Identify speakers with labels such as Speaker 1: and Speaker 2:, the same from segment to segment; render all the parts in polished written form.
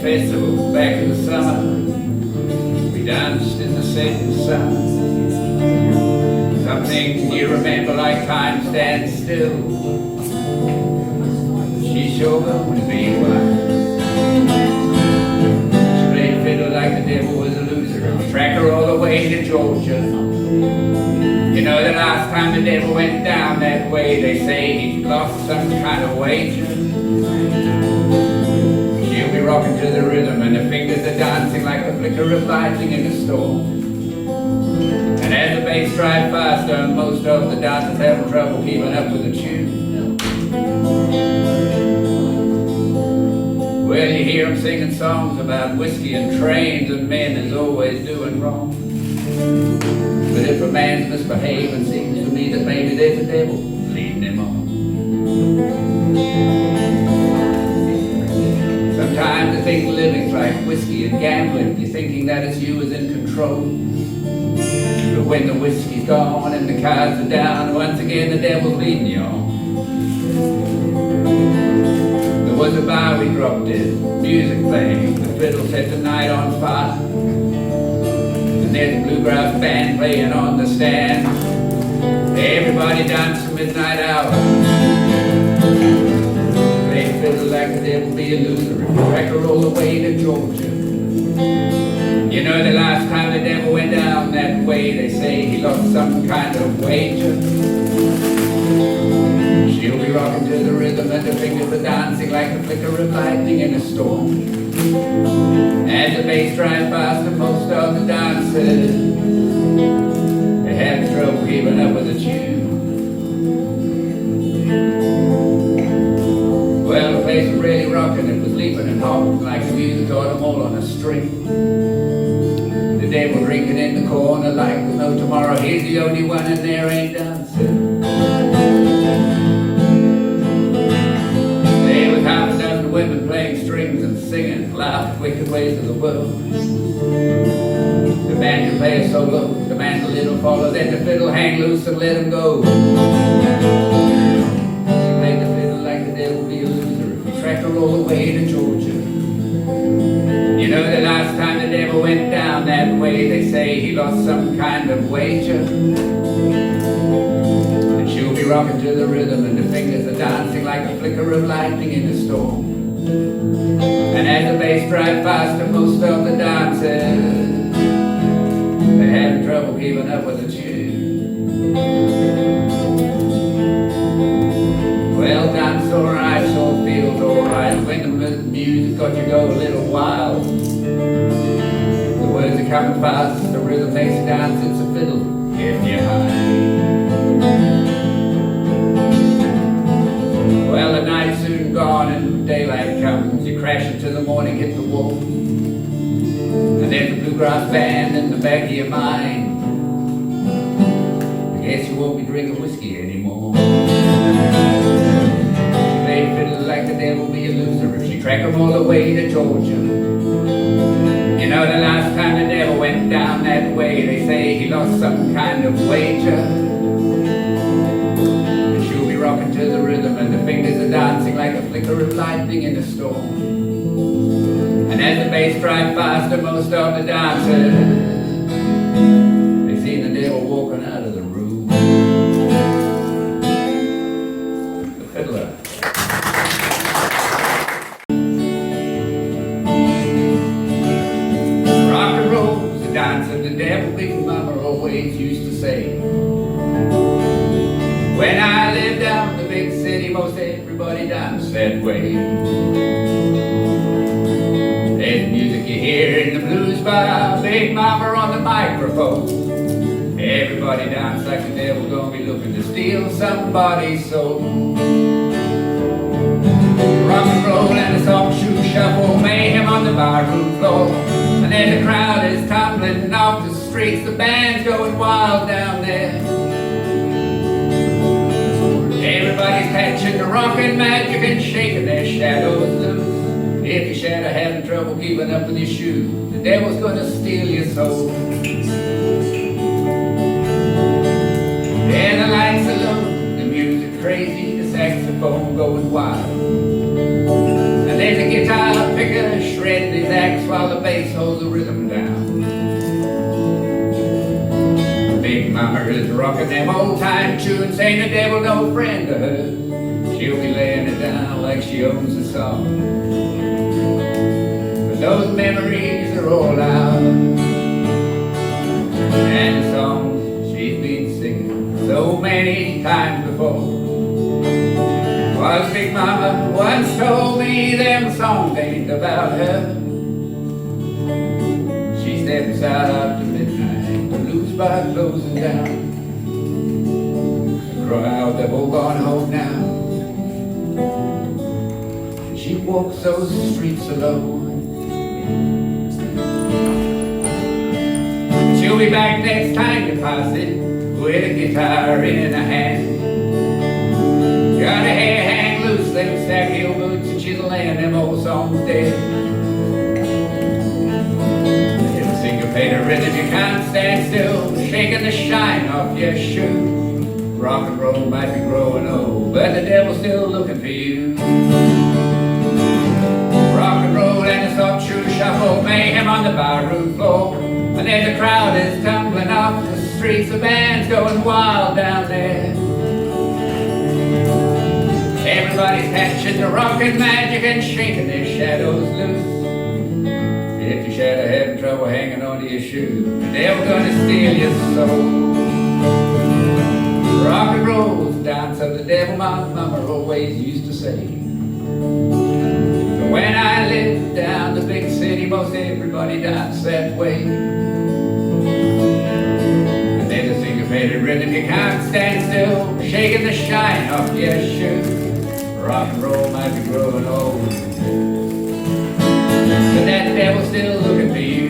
Speaker 1: festival back in the summer. We danced in the setting sun. Some things you remember like time stands still. She sure going to be one. She played fiddle like the devil was a loser. We tracked her all the way to Georgia. You know the last time the devil went down that way, they say he lost some kind of wager. She'll be rocking to the rhythm and her fingers are dancing like the flicker of lightning in a storm. And as the bass drives faster, most of the dancers having trouble keeping up with the tune. Well, you hear them singing songs about whiskey and trains and men is always doing wrong. But if a man's misbehaving, seems to me that maybe there's a devil leading him on. Sometimes I think living's like whiskey and gambling. You're thinking that it's you is in control. But when the whiskey's gone and the cards are down, once again the devil's leading you on. There was a bar we dropped in, music playing, the fiddle set the night on fire. There's a bluegrass band playing on the stand. Everybody danced the midnight hour. Play fiddle like the devil be a loser. And track her all the way to Georgia. You know the last time the devil went down that way, they say he lost some kind of wager. She'll be rocking to the rhythm and her fingers are dancing like the flicker of lightning in a storm. As the bass drives faster, most of the dancers, they're having trouble keeping up with the tune. Well, the place was really rocking, it was leaping and hopping like the music got them all on a string. The devil drinking in the corner like there's no tomorrow. He's the only one and there ain't dancing. There was half a dozen women playing strings and singing loud, wicked ways of the world. The band can play a solo, the mandolin will follow, then the fiddle hang loose and let him go. She played the fiddle like the devil be a loser. If we track her all the way to Georgia. You know the last time the devil went down that way, they say he lost some kind of wager. And she'll be rocking to the rhythm and the fingers are dancing like a flicker of lightning in a storm. And as the bass drives faster, most of the dancers, they're having trouble keeping up with the tune. Well, dance alright, so feels alright. When the music got you go a little wild, the words are coming fast, the rhythm makes you dance, it's a fiddle getting you high. Well, the night's soon gone and daylight comes. You crash into the morning, hit the wall. And there's the bluegrass band in the back of your mind. I guess you won't be drinking whiskey anymore. She played fiddle like the devil be a loser. If she tracked him all the way to Georgia. You know the last time the devil went down that way, they say he lost some kind of wager. Rocking to the rhythm and the fingers are dancing like a flicker of lightning in a storm. And as the bass drives faster, most of the dancers, they see the devil walking out of the room. The fiddler. Rock and roll's the dance of the devil, Big Mama always used to say. When I lived down in the big city, most everybody danced that way. There's music you hear in the blues bar, Big Mama on the microphone. Everybody dance like the devil gonna be looking to steal somebody's soul. Rock and roll and a soft shoe shuffle, mayhem on the barroom floor. And then the crowd is tumbling off the streets, the band's going wild down there. Everybody's catching the rockin' magic and shaking their shadows loose. If your shadow having trouble keeping up with your shoes, the devil's gonna steal your soul. And the lights are low, the music crazy, the saxophone going wild. And there's a guitar picker shredding bass holds the rhythm down. Big mama is rocking them old-time tunes, ain't the devil no friend to her. She'll be laying it down like she owns the song. But those memories are all out, and the songs she's been singing so many times before. Was Big Mama once told me them songs ain't about her. She steps out after midnight, the blues bar closing down. The crowd, they've all gone home now. She walks those streets alone. She'll be back next time you pass it, with a guitar in her hand. Got her hair hang loose, them stack heel boots, and she's laying them old songs dead. It'll syncopate a rhythm you can't stand still, shaking the shine off your shoe. Rock and roll might be growing old, but the devil's still looking for you. Rock and roll and a soft shoe shuffle, mayhem on the barroom floor. And there's a crowd is tumbling off the streets, the band's going wild down there. Everybody's catching the rockin' magic and shaking their shadows loose. If your shadow having trouble hanging onto your shoe, the devil's gonna steal your soul. Rock and roll's the dance of the devil, my mama always used to say. But when I lived down the big city, most everybody danced that way. And there's a syncopated rhythm you can't stand still, shaking the shine off your shoe. Rock and roll might be growing old, but that devil's still looking for you.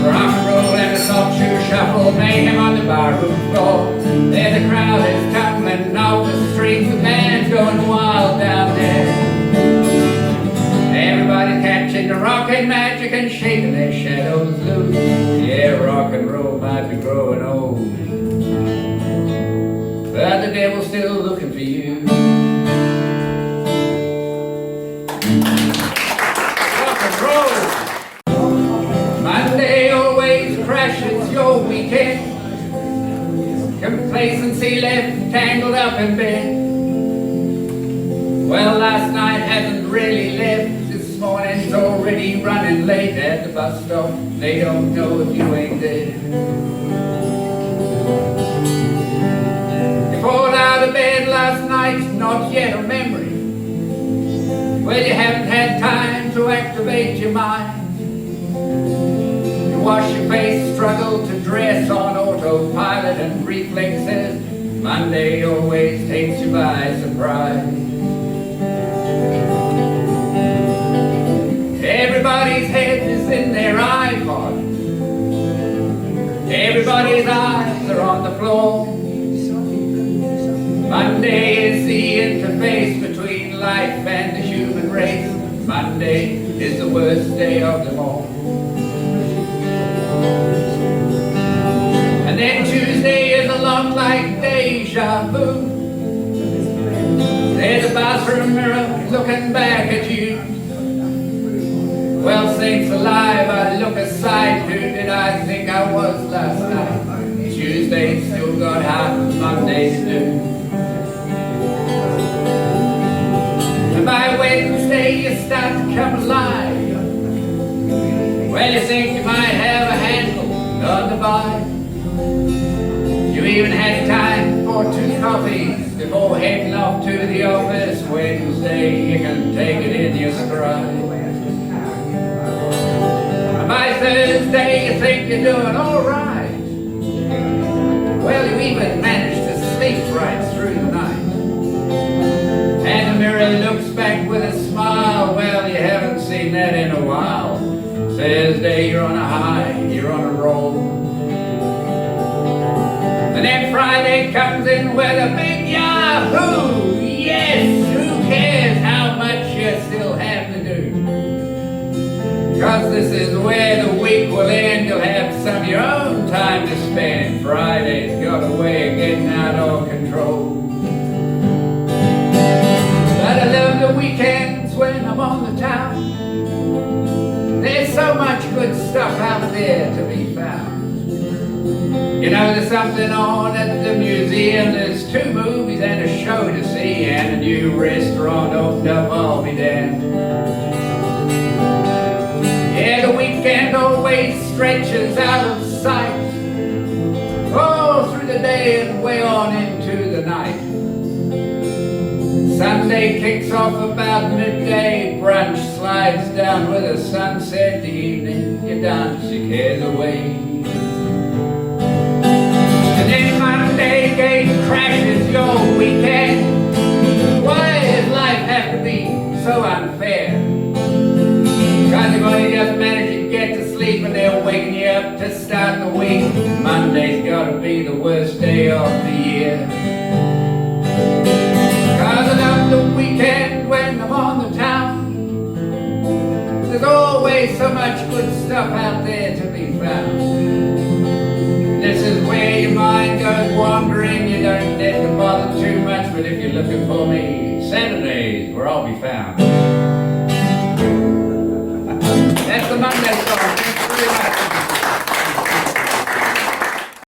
Speaker 1: Rock and roll and a soft shoe shuffle, mayhem on the barroom floor. There's a crowd that's tumbling off the streets, the band's going wild down there. Everybody's catching the rockin' magic and shaking their shadows loose. Yeah, rock and roll might be growing old, but the devil's still looking for you. Rock and roll. Monday always crashes your weekend. Complacency left tangled up in bed. Well, last night hasn't really left. This morning's already running late at the bus stop. They don't know if you ain't there. Pulled out of bed last night, not yet a memory. Well, you haven't had time to activate your mind. You wash your face, struggle to dress on autopilot, and reflexes. Monday always takes you by surprise. Everybody's head is in their iPod. Everybody's eyes are on the floor. Monday is the interface between life and the human race. Monday is the worst day of them all. And then Tuesday is a lot like deja vu. There's a bathroom mirror looking back at you. Well, sakes alive, I look aside. Who did I think I was last night? Tuesday still got half of Monday to do. And by Wednesday you start to come alive. Well, you think you might have a handle on the vibe. You even had time for 2 coffees before heading off to the office. Wednesday you can take it in your stride. By Thursday you think you're doing alright. Well, you even managed to sleep right through the night. And the mirror looks back with a smile. Well, you haven't seen that in a while. Thursday you're on a high, you're on a roll. And then Friday comes in with a big yahoo! Yes, who cares how much you still have to do? Cause this is where the week will end. You'll have some of your own time to spend. Friday's got a way of getting out of control. But I love the weekends when I'm on the town. so much good stuff out there to be found. You know, there's something on at the museum. There's 2 movies and a show to see, and a new restaurant opened up, I'll be damned. Yeah, the weekend always stretches out of sight, all through the day and way on into the night. Sunday kicks off about midday, brunch slides down with a sunset. The evening you dance your cares away. And then Monday again crashes your weekend. Why does life have to be so unfair? Cause you've only just managed to get to sleep and they're waking you up to start the week. Monday's gotta be the worst day of the year. Cause I love the weekend when I'm on the town. There's always so much good stuff out there to be found. This is where your mind goes wandering. You don't need to bother too much, but if you're looking for me, Saturdays where I'll be found.